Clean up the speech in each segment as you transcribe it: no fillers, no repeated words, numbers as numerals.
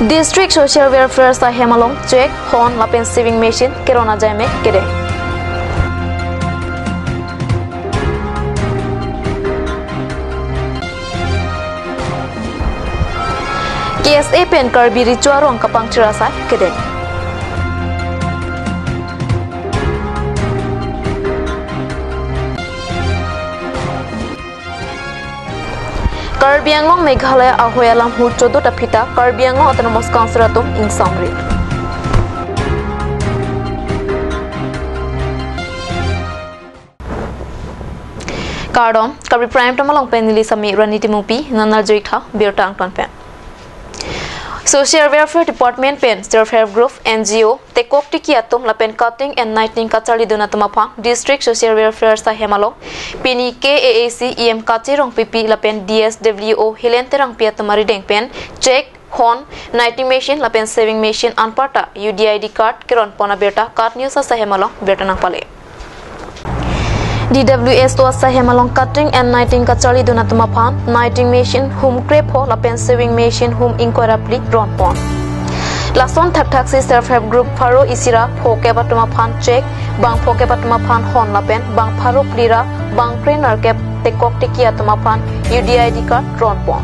District Social Welfare sa Hemalong check hon lapen saving machine kerona jame kede. KSA pen Karbi ricuarong kapang cirasai kede. Karbi Anglong Meghalaya ahoy alam hu chodot apita Karbi Anglong Autonomous Council atum in summary. Kardom Karbi Prime Tamalong penili sami raniti mupi nanar joikha birtang ton pen. Social Welfare Department pen self-help group NGO tekok tiki atum lapen cutting and nighting kachali donatuma District Social Welfare sa Hemalong pini KAAC EM kachirong PP lapen DSWO hilenterang piatumari deng pen check hon nighting machine lapen saving machine anparta UDID card keron pona berta card news sa Hemalong berta nang pale. DWS to sa Hemalong cutting and nighting kachali donatuma nighting machine home crepe ho lapen saving machine home incorrectly ron pon. Lason taksi self-help group Paro Isira Phoke Batuma check bang Phoke Batuma hon lapen bang Paro Plira bang trainer cap tekok tikia tuma UDID card ron pon.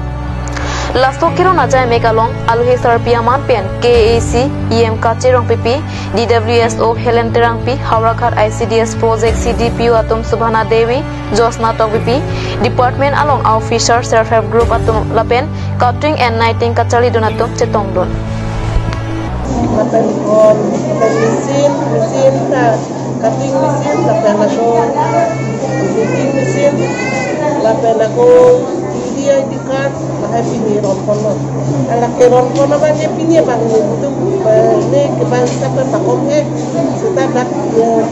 Lasto kiro najai mekalong aluhi sarpiaman pen KAC EM kachirong PP DWSO Helen Terang P Haurakhat ICDS project CDPU atum Subhana Devi Josna Tong PP department along officer self-help group atum lapen cutting and nighting kachali donatum cetong don. Lapen on mesin ta cutting mesin lapen ako mesin lapen ako UDID card mahal pini rompon lo. Anak rompon apa dia pini bang itu ni kebang siapa pakom kita dak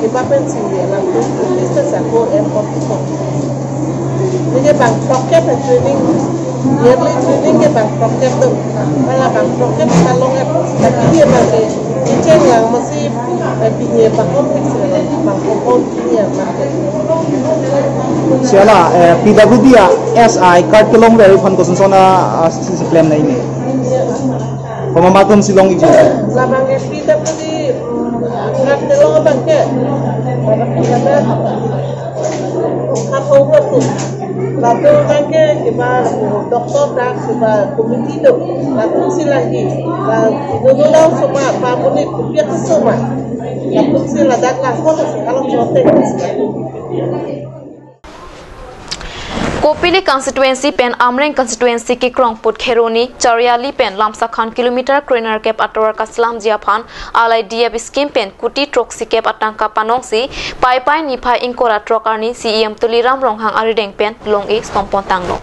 kebapan sih lalu kita saku airport itu. Ni bang proket training yearly training ke bang proket tu. Kalau bang proket kalau tapi dia bagi icen yang masih pini pakom bang pakom pini yang pakai. Siala PWD SI card kelong dari fan ko sona si claim na ini. Pemamatum silong iji. Labang PWD card kelong bangke. Apa tu? Lalu bangke kita doktor dah kita komiti tu. Lalu silagi. Lalu dulu semua pamunit biar semua. Lalu sila dah kelas kalau jotek. Kopili constituency pen Amreng constituency ki Krongput Kheroni Chariali pen lamsa khan kilometer trainer cap atwar kaslam jiaphan alai DF scheme pen kuti troksi cap atangka panongsi pai niphai inkora trokarni CEM Tuliram Ronghang arideng pen long e sompon tanglo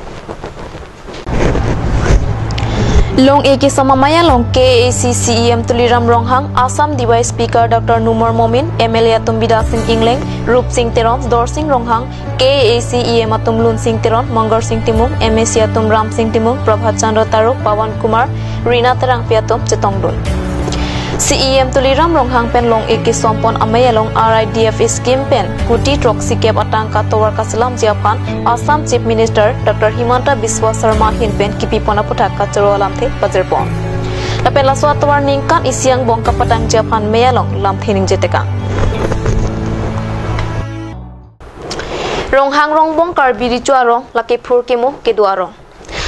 Long A ki samamaya long KAC CEM Tuliram Ronghang Assam Device Speaker Dr. Numar Momin MLA Tumbida Singh Ingleng Rup Singh Teron Dor Singh Ronghang KAC EM Atum Lun Singh Teron Mangar Singh Timung MSC Atum Ram Singh Timung Prabhat Chandra Taruk Pawan Kumar Rina Terang Piatum Chetongdun CEM Tuliram Ronghang pen long A ki sompon amaya long RIDF scheme pen kuti troksi kep atangka towar kasalam jiaphan Assam Chief Minister Dr. Himanta Biswa Sharma hin pen kipi pona puthak ka charo alam the bajarpon lapen laswa towar ningkan isiang bong kapatang jiaphan meyalong lam thening jeteka Ronghang rongbong Karbi ricuarong laki phur kemo keduarong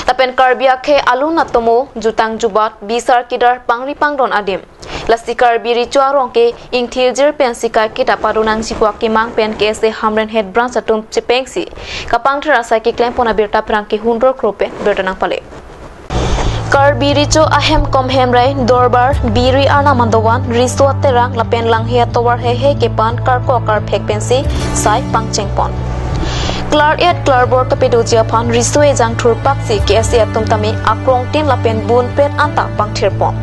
lapen Karbi akhe alu natomo jutang jubat bisar kidar pangri pangdon adim Lasti Karbi ricuarong ke ingthiljer pen sikai kita padunang sikwa ke mang pen ke se hamren head branch atum chepengsi kapang therasa ke claim pona berta prang ke 100 krope bertanang pale Karbi richo ahem kom hemrai dorbar biri ana mandowan riso terang lapen langhia towar he ke pan karko kar phek pensi sai pangcheng pon Clark at Clarbor kapedo jiaphan riso e jang thur paksi ke se atum tami akrong tin lapen bun pet anta pangthir pon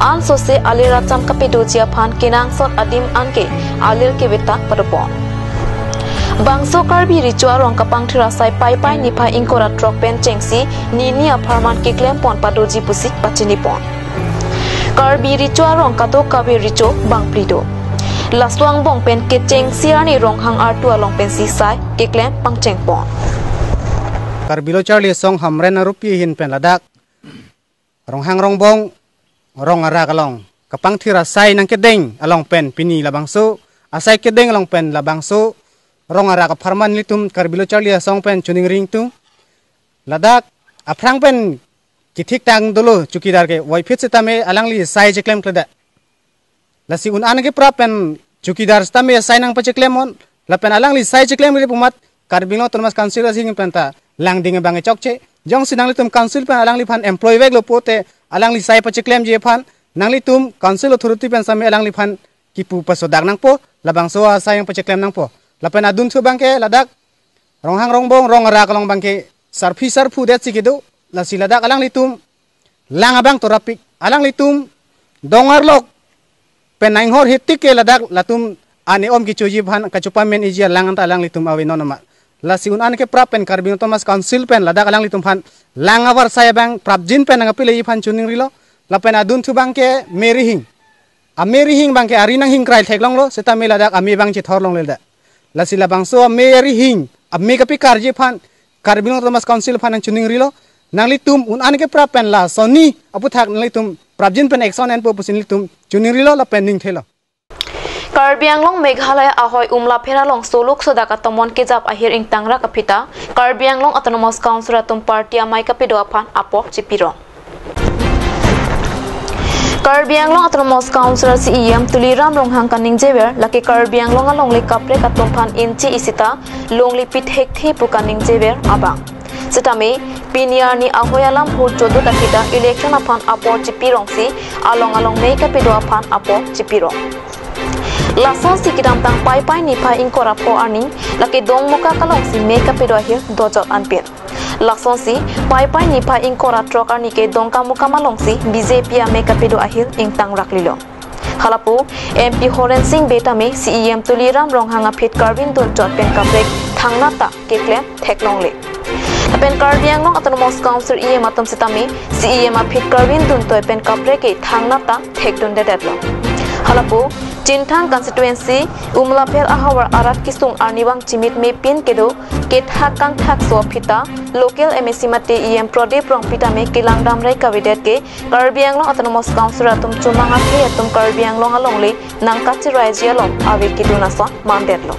An sose alira cham kapedo jiaphan kinang sot adim anke alir ke beta padopon Bangso Karbi ricuarong kapang thirasai pai nipai inkora trok pen chengsi ninia pharman ke claim pon padoji pusik pachini pon Karbi ricuarong kato kabe richo bang plido Laswang bong pen ke cheng siani ronghang artu along pen si sai ke claim pangcheng pon Karbilo Charlie song hamren rupi hin pen ladak ronghang rongbong rong ara kalong kapang thira sai nang kedeng along pen pini labangso asai kedeng along pen labangso rong ara ka farman litum karbilo charlia song pen chuning ring tu ladak aprang pen kitik tang dulu cukidar ke wai fit setame alangli sai jeklem kleda lasi un an ke prapen cukidar stame sai nang paceklemon lapen alangli sai jeklem li pumat karbilo termas kansil asing penta lang ding bange chokche jong sinang litum kansil pen alangli phan employee weg lo pote alangli sai paceklam je phan nangli tum council authority pen same alangli phan kipu pasodak nang po labang so sai yang paceklam nang po lapen adun thu bangke ladak ronghang rongbong rong ra kalong bangke sarfu det sikidu lasi ladak alangli tum lang abang torapik alangli tum dongar lok pen naing hor hitik ke ladak latum ane om kichuji phan kachupamen ijia lang anta alangli tum awe nonama lasi un an ke prapen karbino thomas council pen ladak alangli tum phan lang awar saya bang prapjin pen ngapile i phan chuning rilo lapen adun thu bangke merihing amerihing bangke arinang hing krai theklong lo seta me ladak ami bang chi thorlong leda lasi labang so merihing ami kapi karje phan karbino thomas council phan chuning rilo nangli tum un an ke prapen la soni apu thak nangli tum prapjin pen action en po pusin litum chuning rilo la pending thelo Karbi Anglong Meghalaya ahoy umla pheralong soluk sodaka tomon kejap ahir ing tangra kapita Karbi Anglong Autonomous Council atum party amai kapido aphan apo chipiro Karbi Anglong Autonomous Council CEM Tuliram Ronghang kaning jewer laki Karbi Anglong along le kapre katum phan inchi isita longli pithek the pukaning jewer abang setame piniarni ahoyalam hur jodo dakita election aphan apo chipirong si along mei kapido aphan apo chipirong Lason si kidam tang pai ni pai ing korapo aning laki dong muka kalong si make up hir dojot anpir Lason si pai ni pai ing koratrok ani ke dong ka muka malong si BJP a make up ahir ing tang raklilo Halapu MP Horen Singh beta me CEM Tuliram Ronghanga Phit Karvin dun jot pen kaprek thangna ta ke klem theklong le Pen Karbi Anglong Autonomous Council EM atom sitami CEM a Phit Karvin dun toy pen kaprek ke thangna ta thekdun de deadlo Halapu Jintang constituency umla pher ahawar arat kisung arniwang chimit me pin kedo ket hakang thak so phita local MSC mate EM Prodep rong pita me kilangdam rai kavidet ke Karbi Anglong Autonomous Council atum chumanga ke atum Karbi Anglong along le nangkachi raji along ave kiduna so mandetlo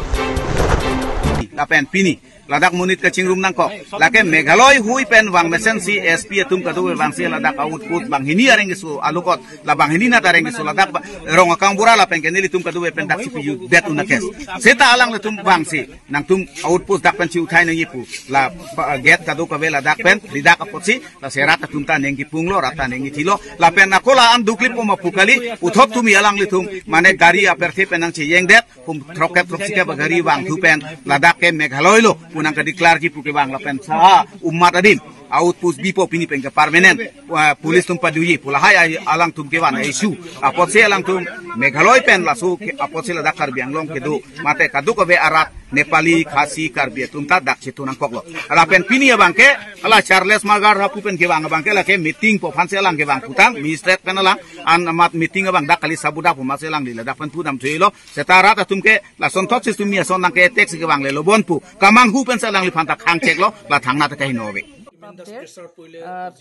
lapen pini ladak munit ke cingrum nangko lake Meghalaya hui pen wang mesen si SP atum kadu wang si ladak output bang hini areng su alukot la bang hini na tareng su ladak rong akang bura la pen kenili tum kadu pen dak CPU bet unakes seta alang le tum bang si nang tum output dak pen ci uthai na yipu la get kadu ka vela dak pen lidak apotsi la serata tum ta nengi punglo rata nengi thilo la pen nakola an duklip po mapukali uthop tumi alang le tum mane gari aperthe penang ci yeng det pum troket tropsika bagari wang tu pen ladak ke Meghalaya lo punang ka declare ji puke bang lapen sa umat adim outpost bipo pini pengke permanent polis tum paduyi pulahai alang tum ke wana isu apot se alang tum Meghalaya pen lasu apot se ladak Karbi Anglong kedu mate kadu ko be arat Nepali khasi Karbi tum ta dak situ nang koklo alapen pini bangke ala Charles Magar hapu pen ke bang bangke la ke meeting po phan se alang ke bang putang ministret pen alang an amat meeting bang dak kali sabuda po mas alang lila dak pen pudam thelo setara ta tum ke la son thok system mi son nang ke tax ke bang le lobon pu kamang hu pen se alang li phan ta khang chek lo la thangna ta kai nove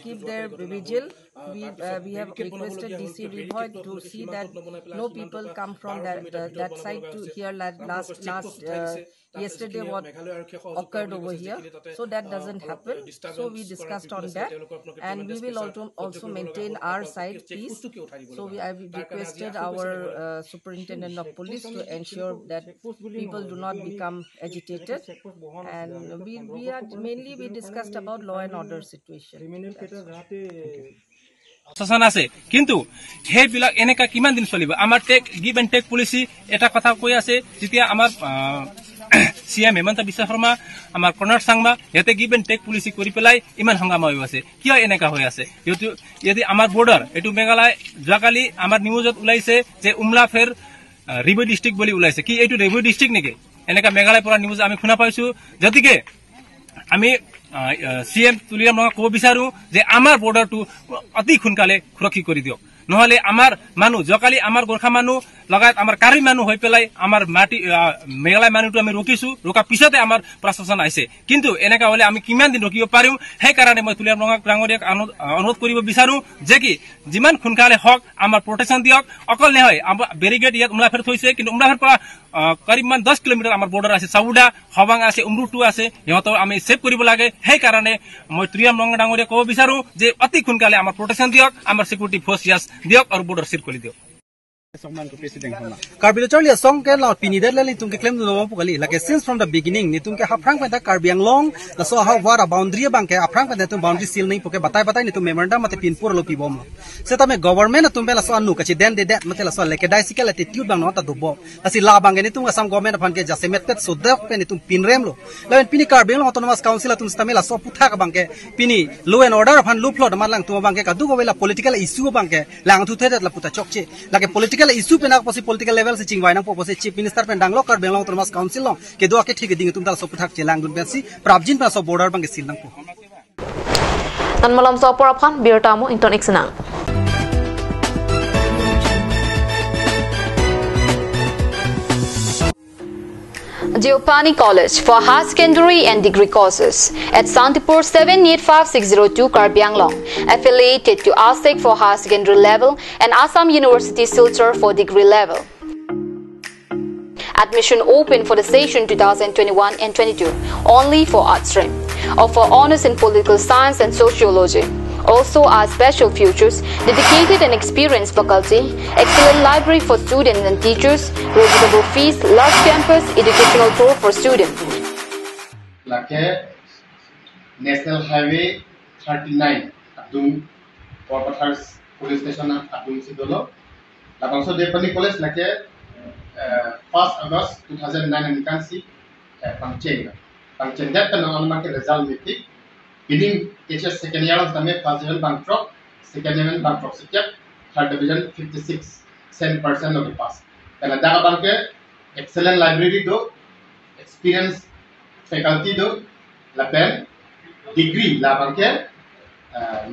keep their vigil. We have requested DC Rivoy to see that no people come from that side to here. Yesterday what occurred over here, so that doesn't happen. So we discussed on that, and we will also maintain our side peace. So I requested our superintendent of police to ensure that people do not become agitated, and we discussed about law and order situation. শাসন আছে কিন্তু হেবিলাক এনেকা কিমান দিন চলিব আমাৰ take give and take policy এটা কথা কৈ আছে যেতিয়া আমাৰ সিএম হেমন্ত বিশ্ব শৰ্মা আমাৰ কৰ্ণাটক সংঘ হেতে গিভ এণ্ড টেক পলিসি কৰি পেলাই ইমান হংগামা হৈ আছে কিয় এনেকা হৈ আছে যদি আমাৰ বৰ্ডাৰ এটো মেঘালয় যোৱাকালি আমাৰ নিউজত ওলাইছে যে উমলা ফেৰ ৰিভি ডিস্ট্ৰিক্ট বুলি ওলাইছে কি এইটো ৰিভি ডিস্ট্ৰিক্ট নেকি এনেকা মেঘালয় পৰা নিউজ আমি শুনা পাইছো যদিকে আমি CM Tuliram ক'ব বিচাৰো যে আমাৰ বৰ্ডাৰটো অতি খুনকালে সুৰক্ষিত কৰি দিয়ক নহলে আমার মানুহ জকালি আমার গোর্খা মানুহ লগাত আমার কার্বি মানুহ হৈ পেলাই আমার মাটি মেঘালয় মানুহটো আমি রকিছো রকা পিছতে আমার প্রশাসন আইছে কিন্তু এনেকা হলে আমি কিমান দিন রকিব পারিম সেই কারণে মই তুলিয়াম ডাঙরিয়াক অনুরোধ কৰিব বিচাৰো যে কি যিমান খুনকালে হক আমাৰ প্ৰোটেকশন দিয়ক অকল নহয় বেৰিগেড ইয়াত উমলাফেৰ থৈছে কিন্তু উমলাফেৰ পৰা কৰিবমান 10 কিলোমিটাৰ আমাৰ বৰ্ডাৰ আছে চাউডা হবাং আছে উমৰুটু আছে ইহত আমি সেভ কৰিব লাগে সেই কাৰণে মই তুলিয়াম ডাঙৰিয়া কব বিচাৰো যে অতি খুনকালে আমাৰ প্ৰোটেকশন দিয়ক আমাৰ সিকিউৰিটি ফোৰ্স ইয়াস দিয়ক আৰ বৰ্ডাৰ সিল কৰি দিয়ক Karbi Charlie song ke la pini der leli tum ke claim no pukali like since from the beginning ni tum ke haprang pa Karbi ang long la so how war a boundary bang ke aprang pa tum boundary seal nahi puke batai ni tum memorandum mate pin pur lo pi bom se ta me government tum bela so anu ka chi den de that mate la so like bicycle attitude bang no ta dubo asi la bang ni tum asam government fan ke jase met pet so def pe ni tum pin rem lo la pini Karbi lo autonomous council tum stamela so putha ka bang ke pini law and order fan lu plot ma lang tum bang ke ka du go bela political issue bang ke lang thu the la puta chokche la ke political isu pe na posi political level se chingwai na posi chief minister pen danglo kar belong autonomous council lo ke do ke thik ding tum dal so puthak chelang dun besi prabjin pa so border bang sil nang po tan malam so poraphan birtamo inton xnang Geopani College for higher secondary and degree courses at Santipur 785602 Karbi Anglong, affiliated to ASEC for higher secondary level and Assam University Silchar for degree level. Admission open for the session 2021 and 22, only for art stream, or for honors in political science and sociology. Also are special features, dedicated and experienced faculty, excellent library for students and teachers, reasonable fees, large campus, educational tour for students. Like National Highway 39, Abdum, Portathars Police Station, Abdum Sidolo. Also, Geopani College like 1st August 2009, and you can see Pangcheng. Pangcheng that can on market result meeting. Beginning HS second year of the first level Bangkok, second level Bangkok subject, third division 56% of the pass. And at that bank, excellent library do, experienced faculty do, la pen, degree la bank,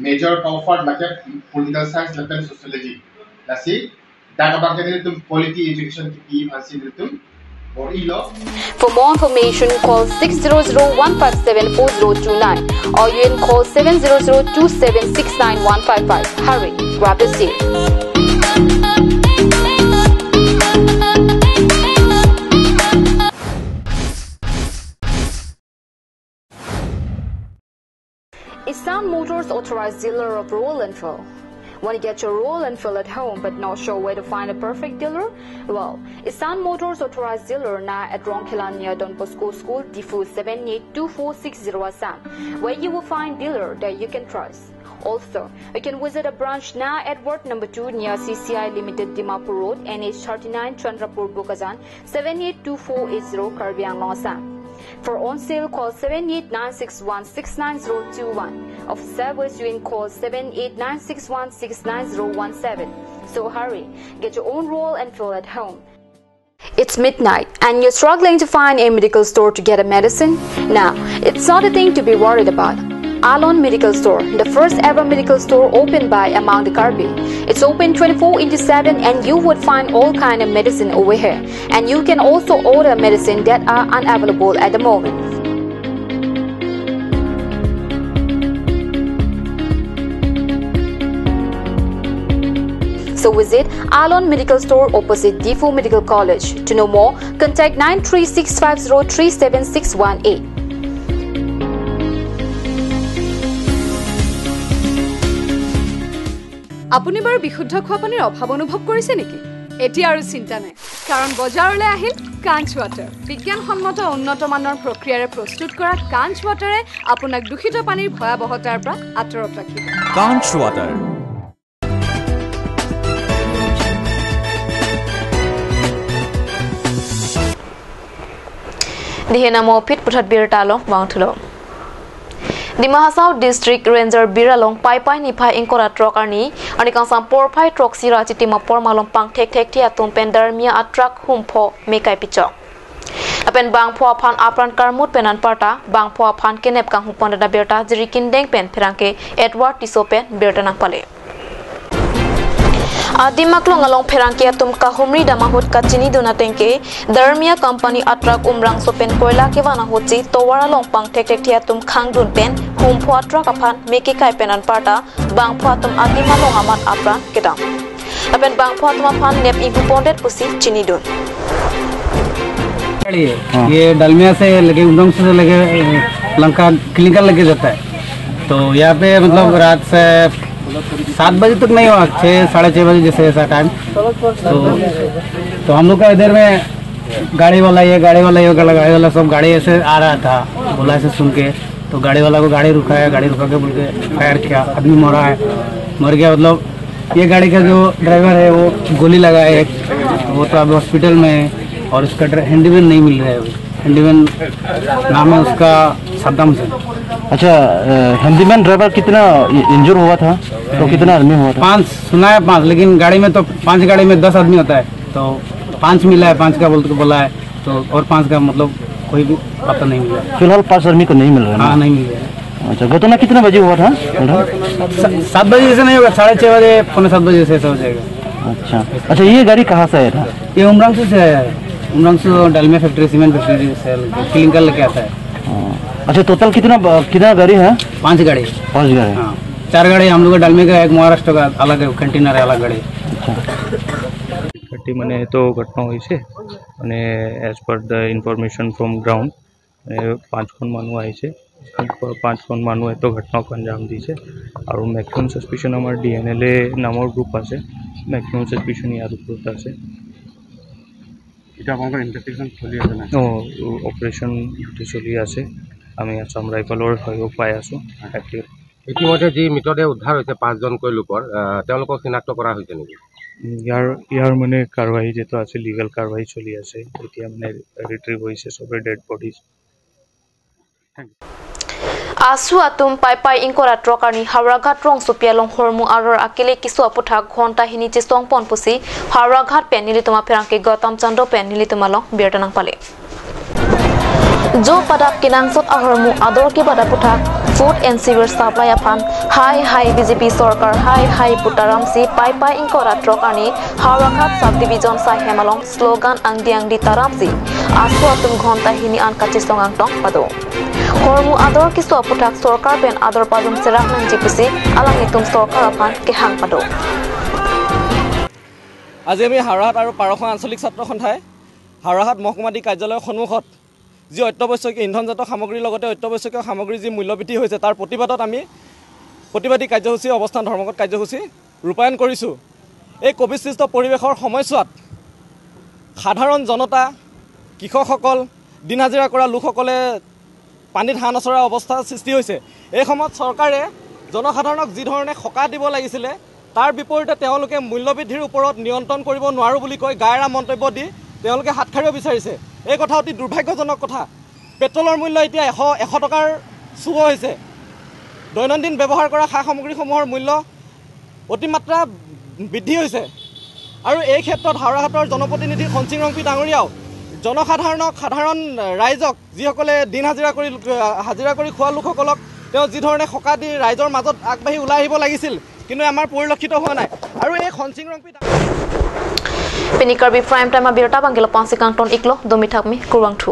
major offered like political science, la pen sociology. La see, that bank is quality education to be considered. For more information, call 600-157-4029 or you can call 700-2769155. Hurry, grab the seat. Isan Motors authorized dealer of Royal Enfield. Want to get your Royal Enfield at home but not sure where to find a perfect dealer? Well, Isan Motors authorized dealer now at Ronkilan near Don Bosco School, Difu 782460 Assam, where you will find dealer that you can trust. Also, you can visit a branch now at Ward number 2 near CCI Limited Dimapur Road, NH39 Chandrapur Bukazan 782480 Karbi Anglong Assam. For on sale, call 7896169021. Of service, you can call 7896169017. So hurry, get your own Royal Enfield at home. It's midnight and you're struggling to find a medical store to get a medicine? Now, it's not a thing to be worried about. Alon Medical Store, the first ever medical store opened by among the Karbi. It's open 24/7 and you would find all kind of medicine over here. And you can also order medicine that are unavailable at the moment. So visit Alon Medical Store opposite Difu Medical College. To know more, contact 936503718. আপুনি বাৰু বিশুদ্ধ খোৱা পানীৰ অভাৱ অনুভৱ কৰিছে নেকি? এতিয়া আৰু চিন্তা নাই, কাৰণ বজাৰলৈ আহিল কাঞ্চ ৱাটাৰ। বিজ্ঞানসন্মত উন্নত মানৰ প্ৰক্ৰিয়াৰে প্ৰস্তুত কৰা কাঞ্চ ৱাটাৰে আপোনাক দূষিত পানীৰ ভয়াৱহতাৰ পৰা আঁতৰত ৰাখিব। কাঞ্চ water. Dihenamo pit puthat birtalong wangthulo. Dimahasau District Ranger Biralong Pai Nipai Inkora Truck Arni, Anikang Sampor Pai Truck Sira Chitima Pormalong Pang Tek Tia Tum Pendar Mia Atrak Humpo Mekai Pichok. Apen Bang Pua Pan Apran Karmut Penan Parta, Bang Pua Pan Kenep Kang Huponda Berta, Jirikin Deng Pen Perangke, Edward Tisopen, Bertanang Pale. Adimaklong along Perangkia tum kahumri damahut kachini donatengke Darmia company atrak umrang sopen koila kewana hochi towara long pang tek thia tum khangdun pen hum phwatra kaphan meki kai penan parta bang phwatum adimalong amat apran kedam apen bang phwatuma phan nep ingu pondet pusi chini don ये डलमिया से लगे उमरंग से लगे Lanka clinical लेके जाता है तो यहाँ पे मतलब रात से 7 बजे तक नहीं हुआ 6-6:30 बजे जैसे ऐसा टाइम तो हम लोग का इधर में गाड़ी वाला ये गाड़ी वाला सब गाड़ी ऐसे आ रहा था बोला ऐसे सुन के तो गाड़ी वाला को गाड़ी रुका के बोल के फायर किया आदमी मर गया मतलब ये गाड़ी का जो ड्राइवर है वो गोली लगा है वो तो अब हॉस्पिटल में और उसका हैंडीमैन नहीं मिल रहा है हैंडीमैन नाम है उसका सद्दाम से अच्छा हैंडीमैन ड्राइवर कितना इंजर हुआ था तो कितना आदमी हुआ था 5 सुना है 5 लेकिन गाड़ी में तो 5 गाड़ी में 10 आदमी होता है तो 5 मिला है 5 का बोला है तो और 5 का मतलब कोई भी पता नहीं मिला फिलहाल 5 आदमी को नहीं मिल रहा है हाँ नहीं मिल रहा है अच्छा घटना कितने बजे हुआ था 7 बजे जैसे नहीं होगा 6:30 बजे 6:45 बजे से ऐसा हो जाएगा अच्छा ये गाड़ी कहाँ से आया था ये उमरंग से आया है उमरंग से डालमिया फैक्ट्री सीमेंट फैक्ट्री से क्लिनिकल लेके आता है अच्छा टोटल कितना गाड़ी है 5 गाड़ी हाँ 4 गाड़ी हम लोग डालमिया का एक महाराष्ट्र का अलग कंटेनर है अलग गाड़ी घटी मैंने तो घटना हुई है અને as per the information from ground 5 કોણ માનવું આવી છે 5 કોણ માનવું એ તો ઘટના को अंजाम दी है और मैक्सिमम सस्पिशन हमारे डीएनएलए नाমৰ ग्रुप আছে मैक्सिमम सस्पिशन यार ग्रुप আছে এটা আমাদেৰ ইনভেস্টিগেশন চলি আছে না অপাৰেশন চলি আছে আমি আসাম ৰাইফলৰ সহযোগ পাই আছো ইতিমধ্যে যি মৃতদেহ উদ্ধাৰ হৈছে 5 জনকৈ লোকৰ তেওঁলোকক চিনাক্ত কৰা হৈছে নেকি ইয়াৰ মানে কাৰবাহী যেটো আছে লিগেল কাৰবাহী চলি আছে এতিয়া মানে ৰিট্ৰিভ হৈছে সবে dead bodies Asu atum pai ingkora trokani Hawraghat rong supialong hormu aror akele kisu aputha ghonta hini che songpon pusi Hawraghat penili tuma pherangke Gautam Chandra penili tuma long bertanang pale Jo padap kinangsot ahormu ador ke badaputha Food and Sewer Supply Aphan Hi BJP Sarkar Hi Putaram si pai ingkora trokani Hawraghat subdivision sa hemalong slogan angdiang di taramsi Asu atum ghonta hini an kachi songang tong pado Hormu ador kisu aputak Sarkar pen ador padum serak nanji pusi alang itum Sarkar aphan ke hang pado আজি আমি হাওড়াহাট আৰু পাৰখন আঞ্চলিক ছাত্ৰ সন্থাই হাওড়াহাট মহকুমাধি কাৰ্যালয়ৰ সন্মুখত যি অত্যাৱশ্যকীয় ইন্ধনজাত সামগ্ৰীৰ লগতে অত্যাৱশ্যকীয় সামগ্ৰী যি মূল্যবৃদ্ধি হৈছে তাৰ প্ৰতিবাদত আমি প্ৰতিবাদী কাৰ্যসূচী অৱস্থান ধৰ্মঘট কাৰ্যসূচী ৰূপায়ণ কৰিছোঁ এই কোভিডসৃষ্ট পৰিৱেশৰ সময়ছোৱাত সাধাৰণ জনতা কৃষকসকল দিন হাজিৰা কৰা লোকসকলে পানীত হাঁহ নচৰা অৱস্থা সৃষ্টি হৈছে এই সময়ত চৰকাৰে জনসাধাৰণক যি ধৰণে সকাহ দিব লাগিছিলে তাৰ বিপৰীতে তেওঁলোকে মূল্যবৃদ্ধিৰ ওপৰত নিয়ন্ত্ৰণ কৰিব নোৱাৰো বুলি কৈ গায়ৰা মন্তব্য দি তেওঁলোকে হাত খাৰিব বিচাৰিছে এই কথা অতি দুৰ্ভাগ্যজনক কথা পেট্ৰলৰ মূল্য এতিয়া 100 টকাৰ চুব হৈছে দৈনন্দিন ব্যৱহাৰ কৰা খা সামগ্ৰীসমূহৰ মূল্য অতিমাত্ৰা বৃদ্ধি হৈছে আৰু এই ক্ষেত্ৰত হাওড়াহাটৰ জনপ্ৰতিনিধি খনসিং ৰংপি ডাঙৰীয়াও সাধাৰণ ৰাইজক যিসকলে দিন হাজিৰা কৰি খোৱা লোকসকলক তেওঁ যি ধৰণে সকাহ দি ৰাইজৰ মাজত আগবাঢ়ি ওলাই আহিব লাগিছিল কিন্তু আমাৰ পৰিলক্ষিত হোৱা নাই আৰু এই খনসিং Rongpi Karbi prime time abirta bangilo 5 kang ton iklo domi thakmi kurwang thu